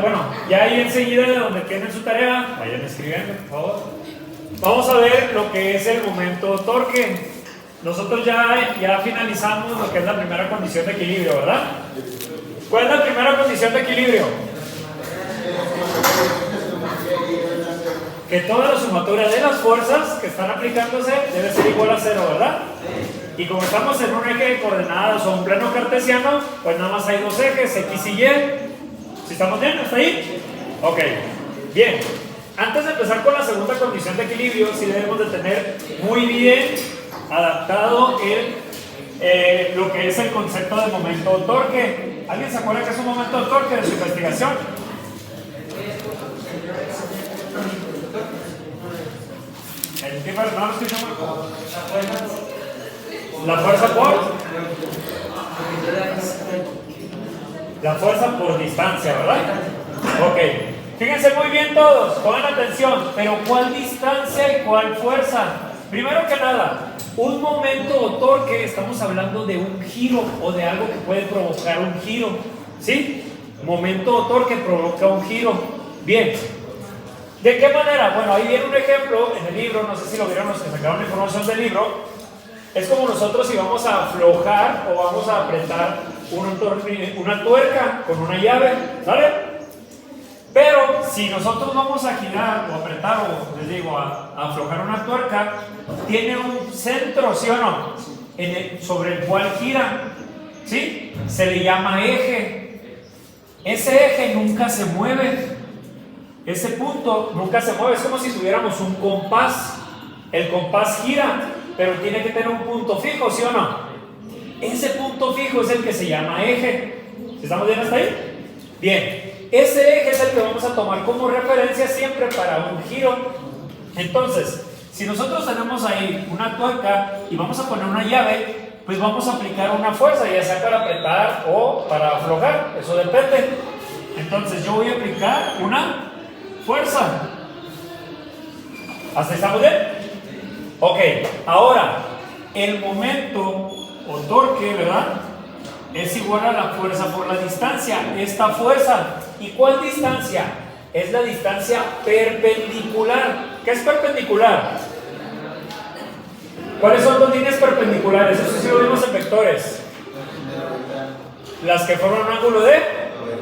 Bueno, ya ahí enseguida de donde tienen su tarea, vayan escribiendo, por favor. Vamos a ver lo que es el momento torque. Nosotros ya finalizamos lo que es la primera condición de equilibrio, ¿verdad? ¿Cuál es la primera condición de equilibrio? Que toda la sumatoria de las fuerzas que están aplicándose debe ser igual a 0, ¿verdad? Y como estamos en un eje de coordenadas o un plano cartesiano, pues nada más hay dos ejes, X y Y. ¿Sí estamos bien? ¿Hasta ahí? Ok, bien. Antes de empezar con la segunda condición de equilibrio, sí debemos de tener muy bien adaptado lo que es el concepto de momento torque. ¿Alguien se acuerda que es un momento torque de su investigación? ¿El qué? No lo estoy llamando. La fuerza por... La fuerza por distancia, ¿verdad? Ok. Fíjense muy bien todos, pongan atención. Pero ¿cuál distancia y cuál fuerza? Primero que nada, un momento o torque, estamos hablando de un giro o de algo que puede provocar un giro. ¿Sí? Momento o torque provoca un giro. Bien. ¿De qué manera? Bueno, ahí viene un ejemplo en el libro, no sé si lo vieron los que sacaron la información del libro. Es como nosotros si vamos a aflojar o vamos a apretar una tuerca con una llave, ¿sale? Pero si nosotros vamos a girar o apretar o les digo a aflojar una tuerca, tiene un centro, ¿sí o no? Sobre el cual gira, ¿sí? Se le llama eje. Ese eje nunca se mueve. Ese punto nunca se mueve. Es como si tuviéramos un compás. El compás gira, pero tiene que tener un punto fijo, ¿sí o no? Ese punto fijo es el que se llama eje. ¿Estamos bien hasta ahí? Bien. Ese eje es el que vamos a tomar como referencia siempre para un giro. Entonces, si nosotros tenemos ahí una tuerca y vamos a poner una llave, pues vamos a aplicar una fuerza, ya sea para apretar o para aflojar, eso depende. Entonces yo voy a aplicar una fuerza. ¿Hasta ahí estamos bien? Ok, ahora, el momento o torque, ¿verdad? Es igual a la fuerza por la distancia. Esta fuerza, ¿y cuál distancia? Es la distancia perpendicular. ¿Qué es perpendicular? ¿Cuáles son dos líneas perpendiculares? Eso sí lo vimos en vectores. Las que forman un ángulo de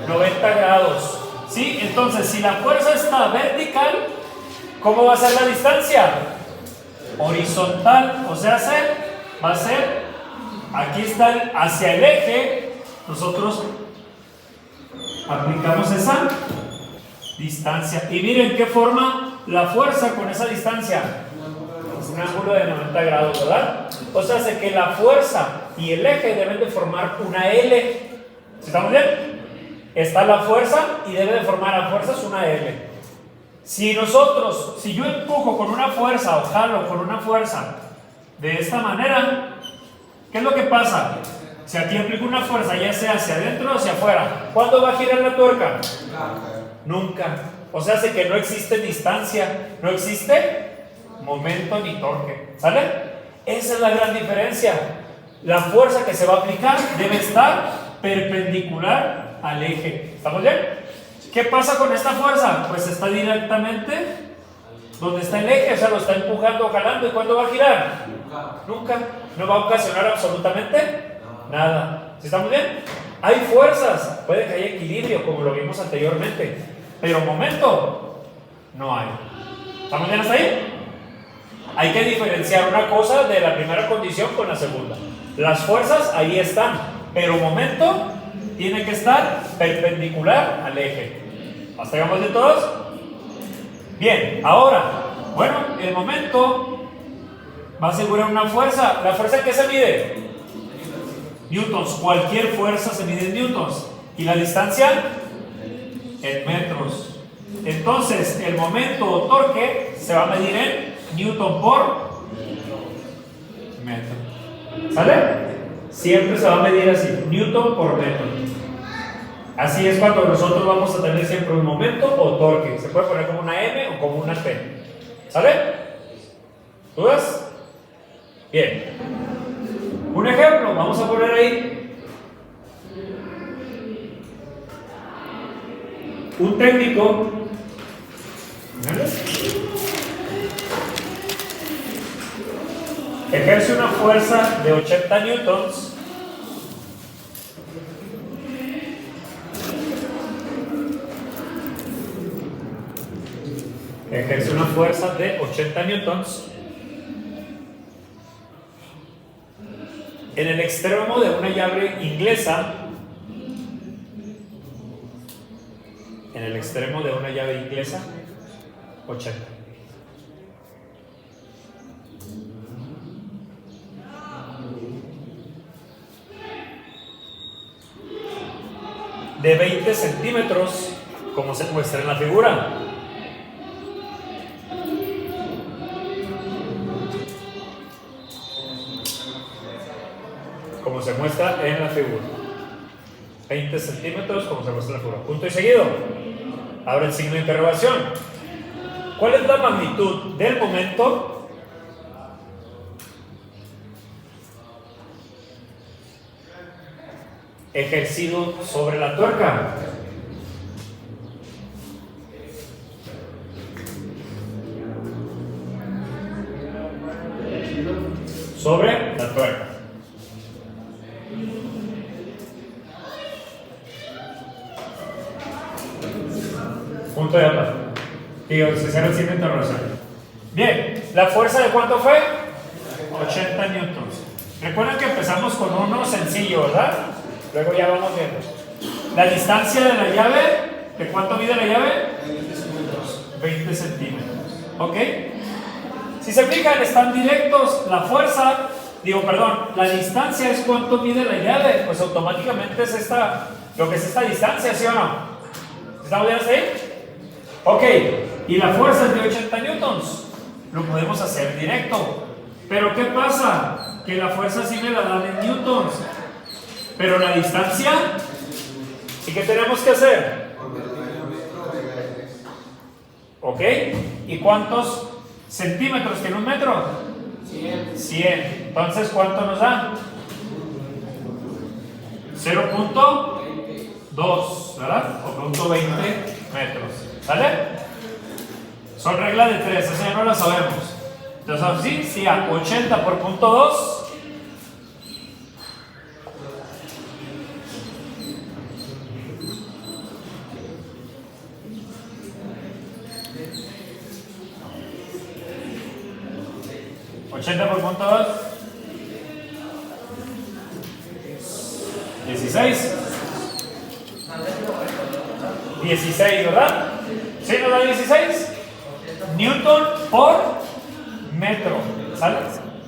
90 grados. ¿Sí? Entonces, si la fuerza está vertical, ¿cómo va a ser la distancia? Horizontal. O sea, va a ser, aquí está hacia el eje, nosotros aplicamos esa distancia. Y miren qué forma la fuerza con esa distancia. Es un ángulo de 90 grados, ¿verdad? O sea, hace que la fuerza y el eje deben de formar una L. ¿Estamos bien? Está la fuerza y debe de formar a fuerzas una L. Si yo empujo con una fuerza o jalo con una fuerza de esta manera, ¿qué es lo que pasa? Si aquí aplico una fuerza, ya sea hacia adentro o hacia afuera, ¿cuándo va a girar la tuerca? Nunca. O sea, hace que no existe distancia, no existe momento ni torque. ¿Sale? Esa es la gran diferencia. La fuerza que se va a aplicar debe estar perpendicular al eje. ¿Estamos bien? ¿Qué pasa con esta fuerza? Pues está directamente donde está el eje, o sea, lo está empujando o jalando. ¿Y cuándo va a girar? Nunca. No va a ocasionar absolutamente nada. ¿Sí estamos bien? Hay fuerzas, puede que haya equilibrio, como lo vimos anteriormente, pero momento no hay. ¿Estamos bien hasta ahí? Hay que diferenciar una cosa de la primera condición con la segunda. Las fuerzas ahí están, pero momento tiene que estar perpendicular al eje. ¿Hasta llegamos de todos? Bien, ahora, bueno, el momento va a asegurar una fuerza. ¿La fuerza en qué se mide? Newtons. Cualquier fuerza se mide en newtons. ¿Y la distancia? En metros. Entonces, el momento o torque se va a medir en newton por metro. ¿Sale? Siempre se va a medir así, newton por metro. Así es cuando nosotros vamos a tener siempre un momento o torque. Se puede poner como una M o como una T. ¿Sale? ¿Dudas? Bien. Un ejemplo, vamos a poner ahí Un técnico ejerce una fuerza de 80 newtons en el extremo de una llave inglesa, en el extremo de una llave inglesa, 80. De 20 centímetros, como se muestra en la figura. Como se muestra en la figura. 20 centímetros, como se muestra en la figura. Punto y seguido. Ahora el signo de interrogación. ¿Cuál es la magnitud del momento ejercido sobre la tuerca? Sobre la tuerca. Punto de aparte. Digo, se cierra el signo de interrogación. Bien, ¿la fuerza de cuánto fue? 80 newtons. Recuerden que empezamos con uno sencillo, ¿verdad? Luego ya vamos viendo. La distancia de la llave, ¿de cuánto mide la llave? 20 centímetros. ¿Ok? Si se fijan, están directos. La fuerza, la distancia es cuánto mide la llave. Pues automáticamente es lo que es esta distancia, ¿sí o no? ¿Estamos bien ahí? Ok, y la fuerza es de 80 newtons. Lo podemos hacer directo. Pero ¿qué pasa? Que la fuerza sí me la dan en newtons. Pero la distancia, ¿y qué tenemos que hacer? Ok, ¿y cuántos centímetros tiene un metro? 100. Entonces, ¿cuánto nos da? 0.2, ¿verdad? O 0.20 metros. ¿Sale? Son reglas de 3, esa ya no la sabemos. Entonces, sí, a 80 por 0.2. ¿80 por 0.2? 16. 16, ¿verdad? ¿Sí nos da 16? Newton por metro, ¿sale?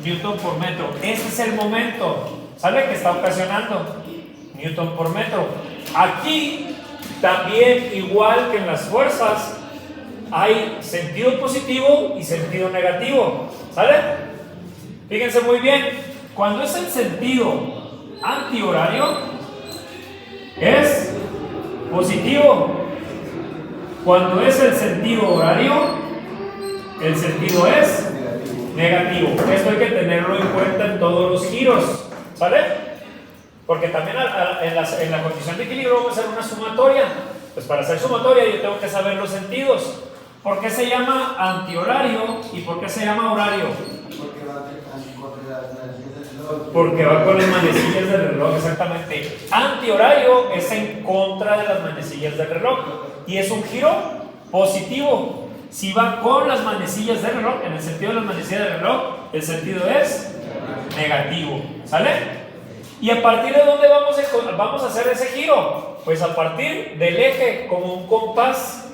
Newton por metro. Ese es el momento, ¿sale? Que está ocasionando. Newton por metro. Aquí, también, igual que en las fuerzas, hay sentido positivo y sentido negativo, ¿sale? Fíjense muy bien, cuando es el sentido antihorario, es positivo. Cuando es el sentido horario, el sentido es negativo. Esto hay que tenerlo en cuenta en todos los giros, ¿sale? Porque también en la condición de equilibrio vamos a hacer una sumatoria. Pues para hacer sumatoria yo tengo que saber los sentidos. ¿Por qué se llama antihorario y por qué se llama horario? Porque va con las manecillas del reloj, exactamente. Antihorario es en contra de las manecillas del reloj y es un giro positivo. Si va con las manecillas del reloj, en el sentido de las manecillas del reloj, el sentido es negativo, ¿sale? ¿Y a partir de dónde vamos a hacer ese giro? Pues a partir del eje, como un compás.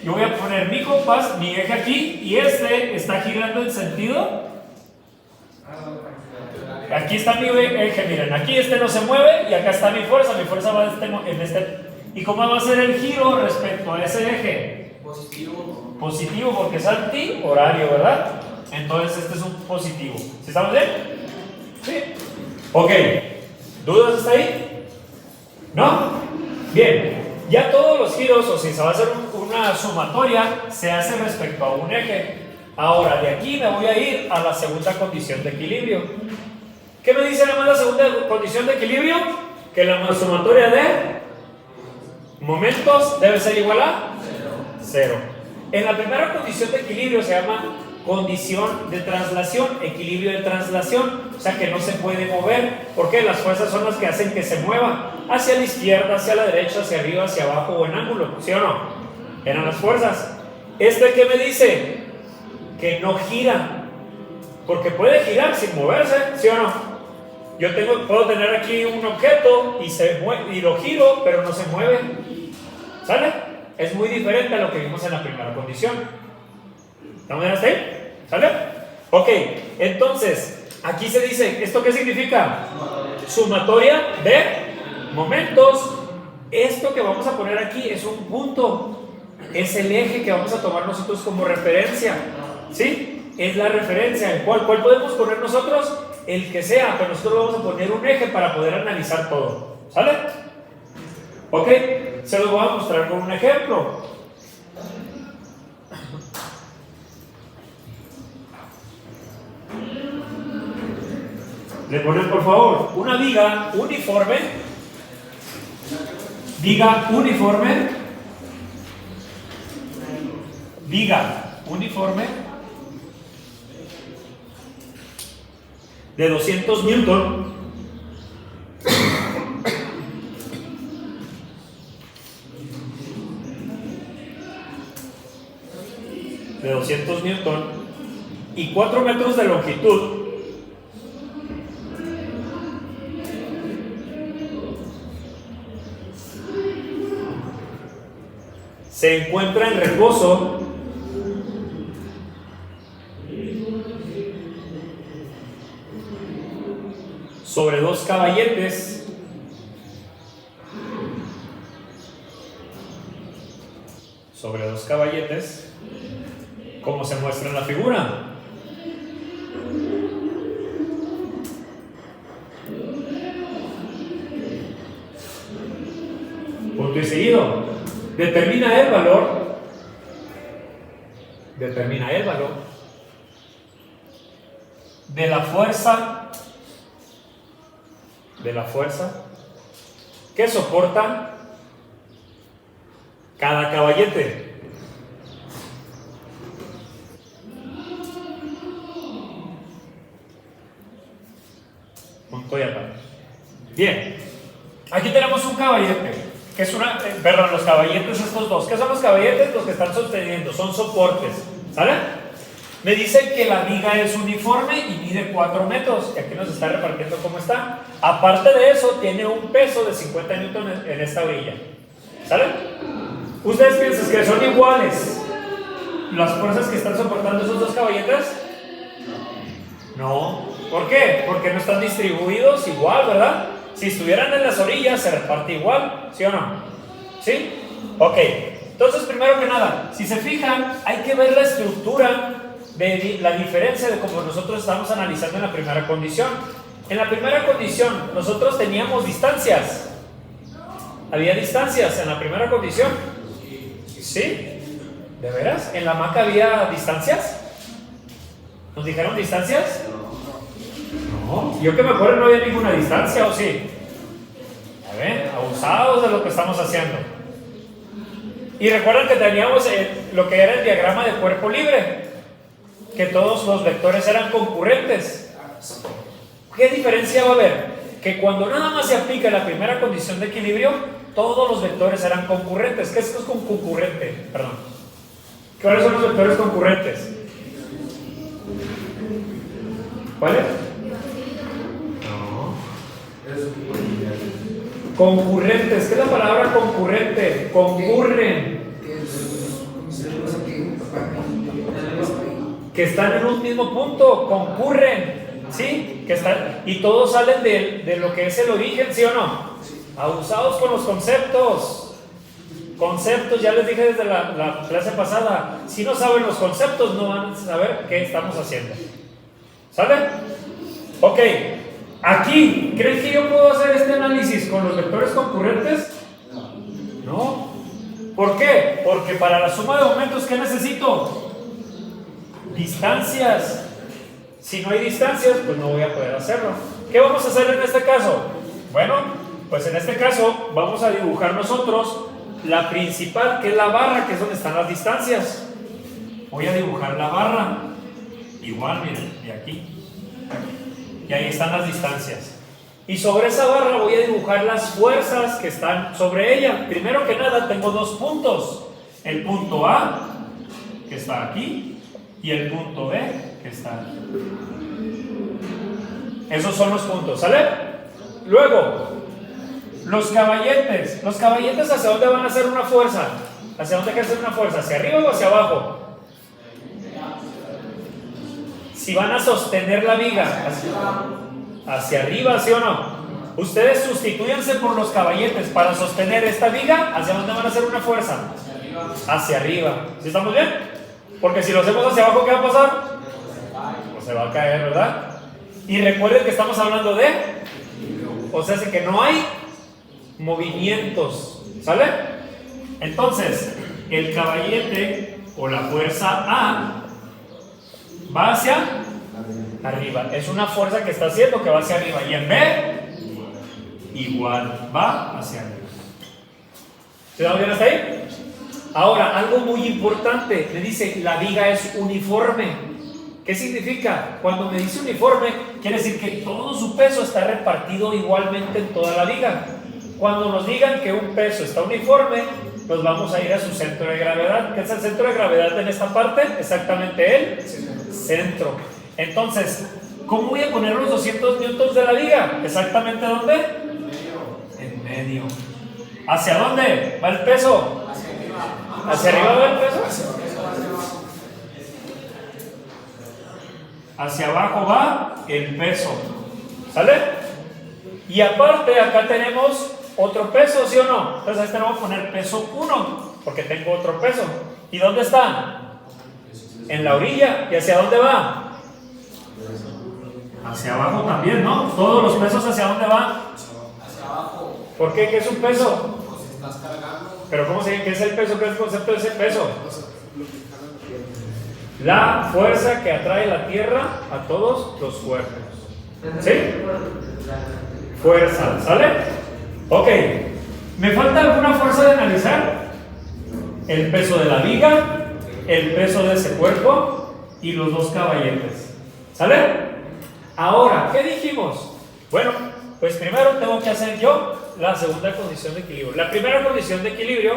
Yo voy a poner mi compás, mi eje aquí, y este está girando en sentido. Aquí está mi eje, miren, aquí este no se mueve y acá está mi fuerza va en este. ¿Y cómo va a ser el giro respecto a ese eje? Positivo. Positivo porque es anti-horario, ¿verdad? Entonces este es un positivo. ¿Sí estamos bien? Sí. Ok. ¿Dudas hasta ahí? ¿No? Bien. Ya todos los giros, o si se va a hacer una sumatoria, se hace respecto a un eje. Ahora, de aquí me voy a ir a la segunda condición de equilibrio. ¿Qué me dice además la segunda condición de equilibrio? Que la sumatoria de Momentos debe ser igual a 0. En la primera condición de equilibrio se llama condición de traslación, equilibrio de traslación, o sea que no se puede mover, porque las fuerzas son las que hacen que se mueva hacia la izquierda, hacia la derecha, hacia arriba, hacia abajo o en ángulo, ¿sí o no? Eran las fuerzas. ¿Qué me dice? Que no gira, porque puede girar sin moverse, ¿sí o no? Yo puedo tener aquí un objeto y lo giro, pero no se mueve, ¿sale? Es muy diferente a lo que vimos en la primera condición. ¿Estamos hasta ahí? ¿Sale? Ok, entonces, aquí se dice, ¿esto qué significa? Sumatoria de momentos. Esto que vamos a poner aquí es un punto, es el eje que vamos a tomar nosotros como referencia, ¿sí? Es la referencia. ¿Cuál podemos poner nosotros? El que sea, pero nosotros vamos a poner un eje para poder analizar todo, ¿sale? Ok, se los voy a mostrar con un ejemplo. Le ponen por favor una viga uniforme, viga uniforme de 200 Newton y 4 metros de longitud. Se encuentra en reposo sobre 2 caballetes como se muestra en la figura. Punto y seguido. Determina el valor de la fuerza que soporta cada caballete. Punto y aparte. Bien, aquí tenemos un caballete, que es los caballetes estos dos. ¿Qué son los caballetes? Los que están sosteniendo, son soportes, ¿sale? Me dice que la viga es uniforme y mide 4 metros, y aquí nos está repartiendo cómo está. Aparte de eso, tiene un peso de 50 newton en esta orilla, ¿sale? ¿Ustedes piensan que son iguales las fuerzas que están soportando esos dos caballetes? No. ¿Por qué? Porque no están distribuidos igual, ¿verdad? Si estuvieran en las orillas se reparte igual, ¿sí o no? ¿Sí? Ok. Entonces, primero que nada, si se fijan, hay que ver la estructura de la diferencia de como nosotros estamos analizando en la primera condición. En la primera condición, nosotros teníamos distancias. ¿Había distancias en la primera condición? ¿Sí? ¿De veras? ¿En la hamaca había distancias? ¿Nos dijeron distancias? No, yo que me acuerdo no había ninguna distancia, ¿o sí? A ver, abusados de lo que estamos haciendo. Y recuerden que teníamos lo que era el diagrama de cuerpo libre, que todos los vectores eran concurrentes. ¿Qué diferencia va a haber? Que cuando nada más se aplica la primera condición de equilibrio, todos los vectores eran concurrentes. ¿Qué es concurrente? Perdón. ¿Cuáles son los vectores concurrentes? ¿Cuáles? No. Concurrentes. ¿Qué es la palabra concurrente? Concurren. Que están en un mismo punto, concurren, ¿sí? Que están, y todos salen de lo que es el origen, ¿sí o no? Abusados con los conceptos. Conceptos, ya les dije desde la clase pasada, si no saben los conceptos no van a saber qué estamos haciendo. ¿Sale? Ok, aquí, ¿creen que yo puedo hacer este análisis con los vectores concurrentes? No. ¿Por qué? Porque para la suma de momentos, ¿qué necesito? Distancias. Si no hay distancias, pues no voy a poder hacerlo. ¿Qué vamos a hacer en este caso? Bueno, pues en este caso vamos a dibujar nosotros la principal, que es la barra, que es donde están las distancias. Voy a dibujar la barra. Igual, miren, de aquí. Y ahí están las distancias. Y sobre esa barra voy a dibujar las fuerzas que están sobre ella. Primero que nada tengo dos puntos. El punto A, que está aquí, y el punto B, que está aquí. Esos son los puntos, ¿sale? Luego, los caballetes. Los caballetes, ¿hacia dónde van a hacer una fuerza? ¿Hacia dónde ejercen una fuerza? ¿Hacia arriba o hacia abajo? Si van a sostener la viga, hacia arriba, ¿sí o no? Ustedes sustitúyanse por los caballetes para sostener esta viga. ¿Hacia dónde van a hacer una fuerza? Hacia arriba. ¿Sí estamos bien? Porque si lo hacemos hacia abajo, ¿qué va a pasar? Pues se va a caer, ¿verdad? Y recuerden que estamos hablando de, o sea, que no hay movimientos, ¿sale? Entonces, el caballete o la fuerza A va hacia arriba. Es una fuerza que está haciendo que va hacia arriba. Y en B, igual, va hacia arriba. ¿Estamos bien hasta ahí? Ahora, algo muy importante, me dice, la viga es uniforme. ¿Qué significa? Cuando me dice uniforme, quiere decir que todo su peso está repartido igualmente en toda la viga. Cuando nos digan que un peso está uniforme, nos vamos a ir a su centro de gravedad. ¿Qué es el centro de gravedad en esta parte? Exactamente el centro. Entonces, ¿cómo voy a poner los 200 newtons de la viga? ¿Exactamente dónde? En medio. ¿Hacia dónde va el peso? ¿Hacia arriba va el peso? Hacia abajo va el peso. ¿Sale? Y aparte acá tenemos otro peso, ¿sí o no? Entonces a este le voy a poner peso 1, porque tengo otro peso. ¿Y dónde está? En la orilla. ¿Y hacia dónde va? Hacia abajo también, ¿no? Todos los pesos, ¿hacia dónde van? Hacia abajo. ¿Por qué? ¿Qué es un peso? Pues estás cargando. ¿Pero cómo se dice? ¿Qué es el peso? ¿Qué es el concepto de ese peso? La fuerza que atrae la Tierra a todos los cuerpos. ¿Sí? Fuerza, ¿sale? Ok. ¿Me falta alguna fuerza de analizar? El peso de la viga, el peso de ese cuerpo y los dos caballetes. ¿Sale? Ahora, ¿qué dijimos? Bueno, pues primero tengo que hacer yo la segunda condición de equilibrio. La primera condición de equilibrio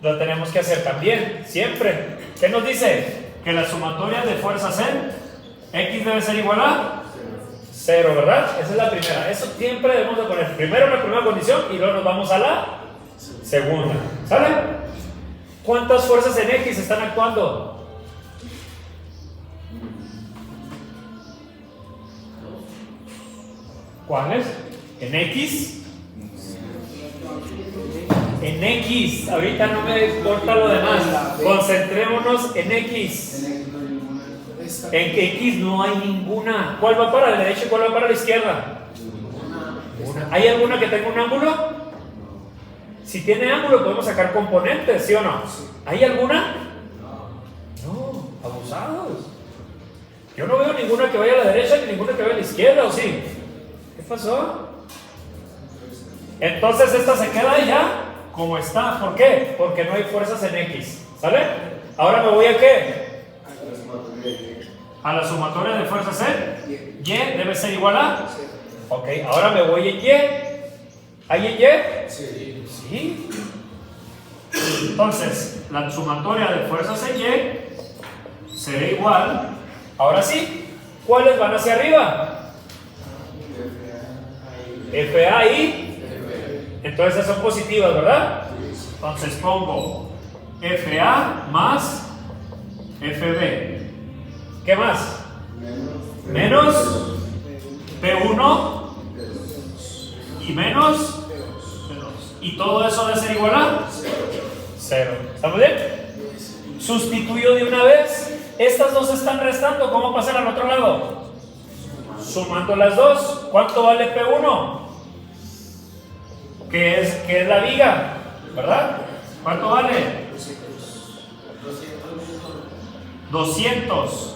la tenemos que hacer también, siempre. ¿Qué nos dice? Que la sumatoria de fuerzas en X debe ser igual a 0, ¿verdad? Esa es la primera. Eso siempre debemos de poner primero la primera condición y luego nos vamos a la segunda. ¿Sale? ¿Cuántas fuerzas en X están actuando? ¿Cuáles? ¿En X? En X, ahorita no me importa lo demás, concentrémonos en X. En X no hay ninguna. ¿Cuál va para la derecha y cuál va para la izquierda? Una. ¿Hay alguna que tenga un ángulo? Si tiene ángulo podemos sacar componentes, ¿sí o no? ¿Hay alguna? No, abusados. Yo no veo ninguna que vaya a la derecha ni ninguna que vaya a la izquierda, ¿o sí? ¿Qué pasó? Entonces esta se queda ya como está. ¿Por qué? Porque no hay fuerzas en X. ¿Sale? Ahora me voy a ¿qué? A la sumatoria de fuerzas en Y debe ser igual a. Ok, ahora me voy en Y. ¿Hay en Y? Sí. Sí. Entonces, la sumatoria de fuerzas en Y será igual. Ahora sí, ¿cuáles van hacia arriba? FA y. Entonces esas son positivas, ¿verdad? Entonces pongo FA más FB. ¿Qué más? Menos P1 y menos P2. Y todo eso debe ser igual a 0. ¿Estamos bien? Sustituyo de una vez. Estas dos están restando. ¿Cómo pasar al otro lado? Sumando las dos. ¿Cuánto vale P1? Que es la viga, ¿verdad? ¿Cuánto vale? 200.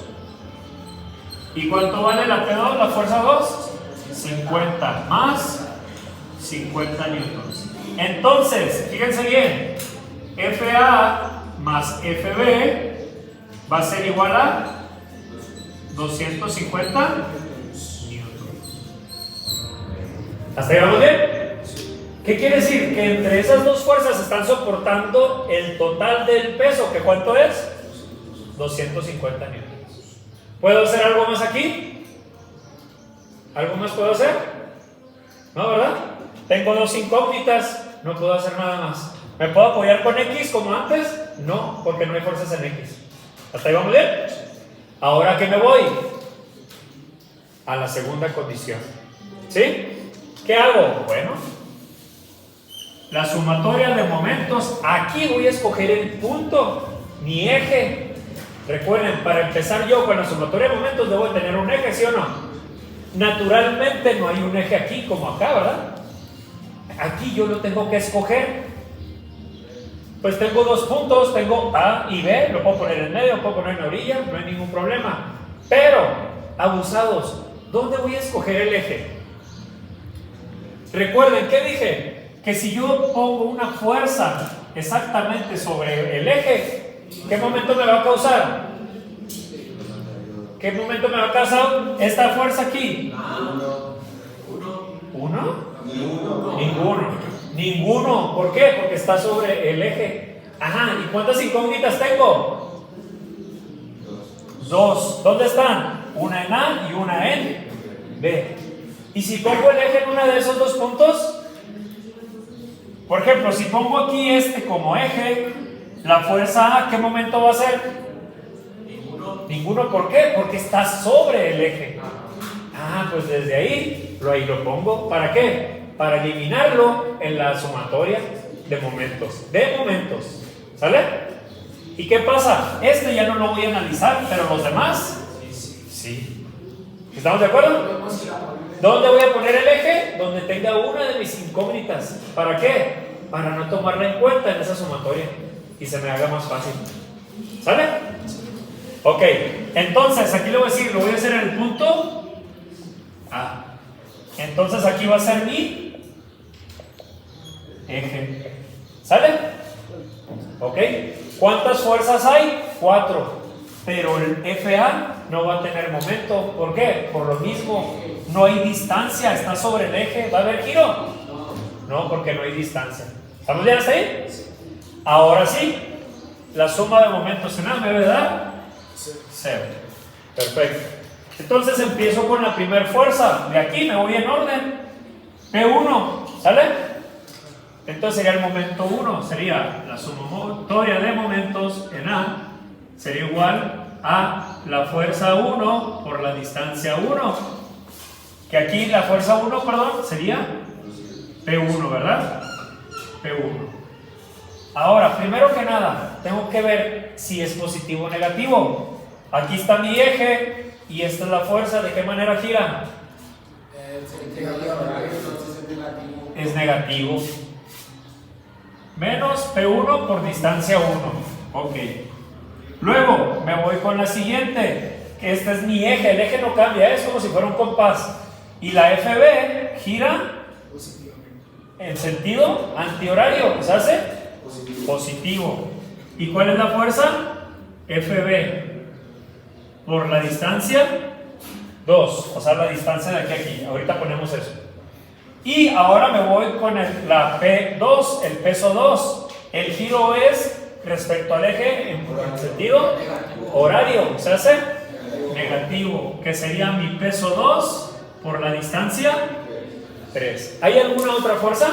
¿Y cuánto vale la P2, la fuerza 2? 50 más 50 newtons. Entonces, fíjense bien, FA más FB va a ser igual a 250 newtons. ¿Hasta ahí vamos bien? ¿Qué quiere decir? Que entre esas dos fuerzas están soportando el total del peso, que ¿cuánto es? 250 newtons. ¿Puedo hacer algo más aquí? ¿Algo más puedo hacer? ¿No, verdad? Tengo dos incógnitas, no puedo hacer nada más. ¿Me puedo apoyar con X como antes? No, porque no hay fuerzas en X. ¿Hasta ahí vamos bien? Ahora que me voy a la segunda condición. ¿Sí? ¿Qué hago? Bueno, la sumatoria de momentos. Aquí voy a escoger el punto, mi eje. Recuerden, para empezar yo con la sumatoria de momentos debo tener un eje, ¿sí o no? Naturalmente no hay un eje aquí como acá, ¿verdad? Aquí yo lo tengo que escoger. Pues tengo dos puntos, tengo A y B, lo puedo poner en medio, lo puedo poner en la orilla, no hay ningún problema. Pero, abusados, ¿dónde voy a escoger el eje? Recuerden, ¿qué dije? Que si yo pongo una fuerza exactamente sobre el eje, ¿qué momento me va a causar? ¿Qué momento me va a causar esta fuerza aquí? ¿Uno? Ninguno. ¿Por qué? Porque está sobre el eje. Ajá, ¿y cuántas incógnitas tengo? Dos. ¿Dónde están? Una en A y una en B. ¿Y si pongo el eje en uno de esos dos puntos? Por ejemplo, si pongo aquí este como eje, la fuerza A, ¿qué momento va a ser? Ninguno. ¿Por qué? Porque está sobre el eje. Ah, pues desde ahí lo pongo. ¿Para qué? Para eliminarlo en la sumatoria de momentos. ¿Sale? ¿Y qué pasa? Este ya no lo voy a analizar, pero los demás, sí. ¿Estamos de acuerdo? ¿Dónde voy a poner el eje? Donde tenga una de mis incógnitas. ¿Para qué? Para no tomarla en cuenta en esa sumatoria y se me haga más fácil. ¿Sale? Ok, entonces aquí le voy a decir, lo voy a hacer en el punto A. Entonces aquí va a ser mi eje. ¿Sale? ¿Ok? ¿Cuántas fuerzas hay? 4. Pero el FA no va a tener momento. ¿Por qué? Por lo mismo, no hay distancia, está sobre el eje. ¿Va a haber giro? No, porque no hay distancia. ¿Estamos bien hasta ahí? Ahora sí, la suma de momentos en A me debe dar 0. Perfecto. Entonces empiezo con la primera fuerza. De aquí me voy en orden. P1, ¿sale? Entonces sería el momento 1, sería la sumatoria de momentos en A, sería igual a la fuerza 1 por la distancia 1. Que aquí la fuerza 1, perdón, sería P1, ¿verdad? P1. Ahora, primero que nada, tengo que ver si es positivo o negativo. Aquí está mi eje y esta es la fuerza. ¿De qué manera gira? Es negativo. Menos P1 por distancia 1. Ok. Luego me voy con la siguiente, que este es mi eje. El eje no cambia, es como si fuera un compás. Y la FB gira en sentido antihorario. ¿Se hace? Positivo. ¿Y cuál es la fuerza? FB por la distancia 2. O sea, la distancia de aquí a aquí. Ahorita ponemos eso. Y ahora me voy con la P2, el peso 2. El giro es respecto al eje en sentido horario. ¿Se hace? Negativo, que sería mi peso 2 por la distancia 3. ¿Hay alguna otra fuerza?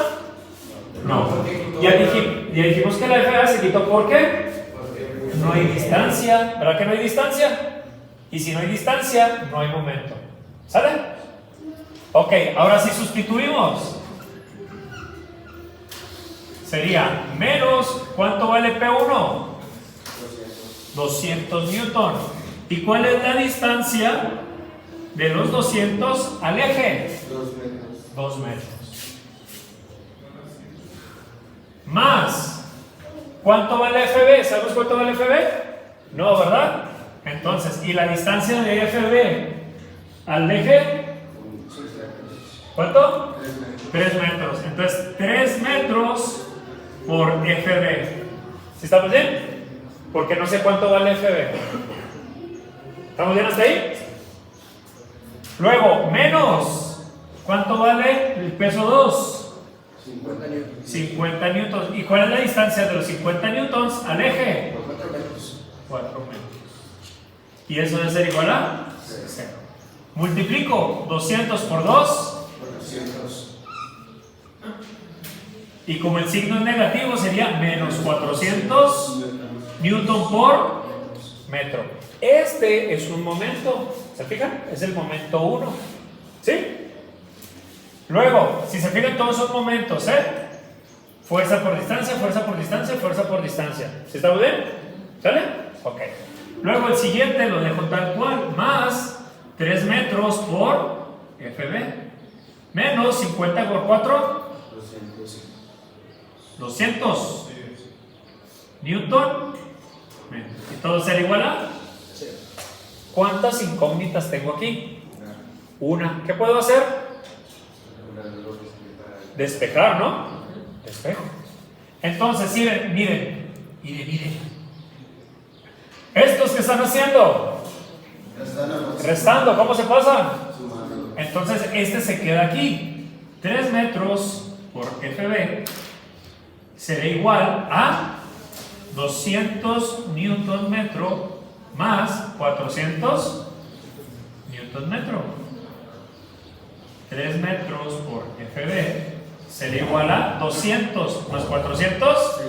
No. Ya dijimos que la FA se quitó. ¿Por qué? No hay distancia. ¿Verdad que no hay distancia? Y si no hay distancia, no hay momento. ¿Sale? Ok, ahora sí sustituimos. Sería menos, ¿cuánto vale P1? 200 newton. ¿Y cuál es la distancia de los 200 al eje? 2 metros. Más, ¿cuánto vale FB? ¿Sabemos cuánto vale FB? No, ¿verdad? Entonces, ¿y la distancia de FB al eje? ¿Cuánto? 3 metros. Entonces, 3 metros por FB. ¿Sí estamos bien? Porque no sé cuánto vale FB. ¿Estamos bien hasta ahí? Luego, menos. ¿Cuánto vale el peso 2? 50 newtons. 50 newtons. ¿Y cuál es la distancia de los 50 newtons al eje? Por 4 metros. 4 metros. ¿Y eso debe ser igual a? 0. Multiplico 200 por 2. 400. Y como el signo es negativo, sería menos 400 newton por metro. Este es un momento. ¿Se fijan? Es el momento 1. ¿Sí? Luego, si se fijan, todos son momentos, ¿eh? Fuerza por distancia, fuerza por distancia, fuerza por distancia. ¿Sí estamos bien? ¿Sale? Ok. Luego el siguiente lo dejo tal cual. Más 3 metros por FB. Menos 50 por 4. 200 Newton. Y todo será igual a. ¿Cuántas incógnitas tengo aquí? Una. ¿Qué puedo hacer? Despejar, ¿no? Despejo. Entonces, miren. ¿Estos que están haciendo? Restando. ¿Cómo se pasan? Entonces, este se queda aquí. 3 metros por FB será igual a 200 newton metro más 400 newton metro. 3 metros por FB sería igual a 200 más 400,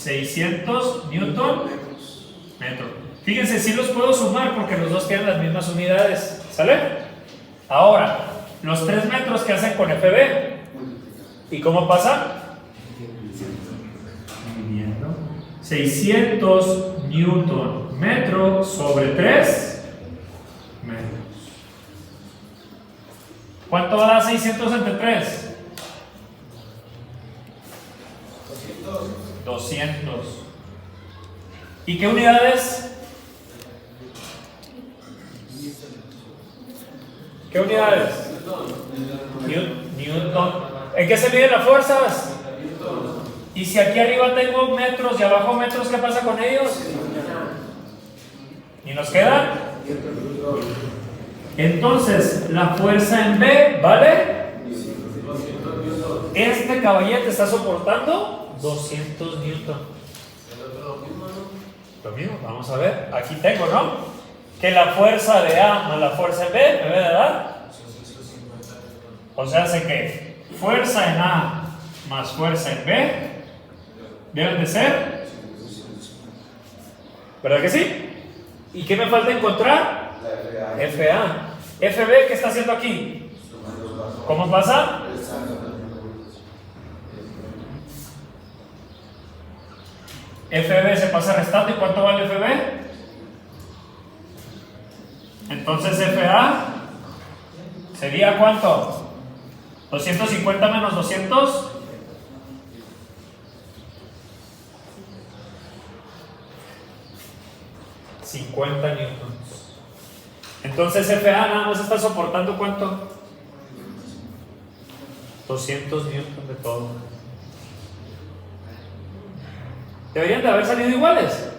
600 newton metro. Fíjense, si los puedo sumar porque los dos tienen las mismas unidades. ¿Sale? Ahora, los 3 metros que hacen con FB. ¿Y cómo pasa? 600 newton metro sobre 3 metros. ¿Cuánto da 600 entre 3? 200. ¿Y qué unidades? ¿Qué unidades? Newton. ¿En qué se miden las fuerzas? Y si aquí arriba tengo metros y abajo metros, ¿qué pasa con ellos? ¿Y nos quedan? Entonces, la fuerza en B, ¿vale? Este caballete está soportando 200 newton. Lo mismo, vamos a ver. Aquí tengo, ¿no? Que la fuerza de A más la fuerza en B me debe de dar. O sea, hace que fuerza en A más fuerza en B deben de ser. ¿Verdad que sí? ¿Y qué me falta encontrar? FA. FB, ¿qué está haciendo aquí? ¿Cómo pasa? FB se pasa restando. ¿Y cuánto vale FB? Entonces FA sería ¿cuánto? 250 menos 200. 50 newtons. Entonces FA nada más está soportando ¿cuánto? 200 newtons de todo. Deberían de haber salido iguales.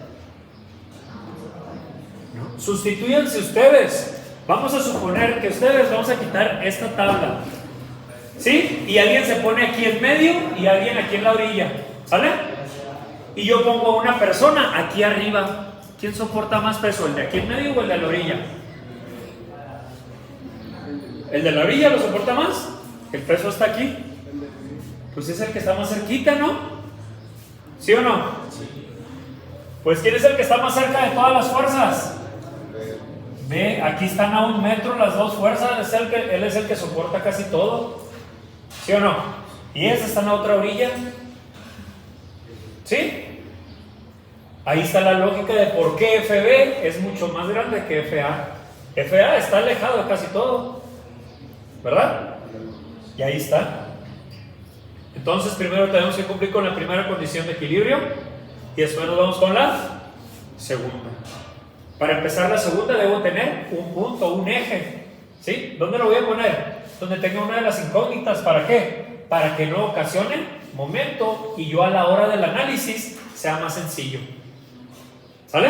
¿No? Sustitúyanse ustedes. Vamos a suponer que ustedes vamos a quitar esta tabla. ¿Sí? Y alguien se pone aquí en medio y alguien aquí en la orilla. ¿Sale? Y yo pongo a una persona aquí arriba. ¿Quién soporta más peso? ¿El de aquí en medio o el de la orilla? ¿El de la orilla lo soporta más? El peso está aquí. Pues es el que está más cerquita, ¿no? ¿Sí o no? Pues ¿quién es el que está más cerca de todas las fuerzas? Ve, aquí están a 1 metro las dos fuerzas. Él es el que soporta casi todo. ¿Sí o no? Y esas están a otra orilla. ¿Sí? Ahí está la lógica de por qué FB es mucho más grande que FA. FA está alejado de casi todo, ¿verdad? Y ahí está. Entonces primero tenemos que cumplir con la primera condición de equilibrio y después nos vamos con la segunda. Para empezar la segunda debo tener un punto, un eje. ¿Sí? ¿Dónde lo voy a poner? donde tenga una de las incógnitas. ¿Para qué? Para que no ocasione momento y yo a la hora del análisis sea más sencillo. ¿Sale?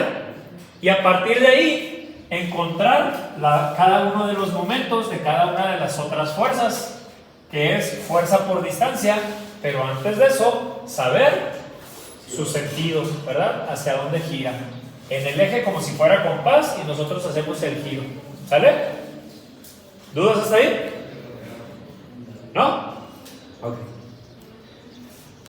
Y a partir de ahí, encontrar cada uno de los momentos de cada una de las otras fuerzas, que es fuerza por distancia, pero antes de eso, saber su sentido, ¿verdad? Hacia dónde gira. En el eje como si fuera compás y nosotros hacemos el giro. ¿Sale? ¿Dudas hasta ahí? ¿No? Ok.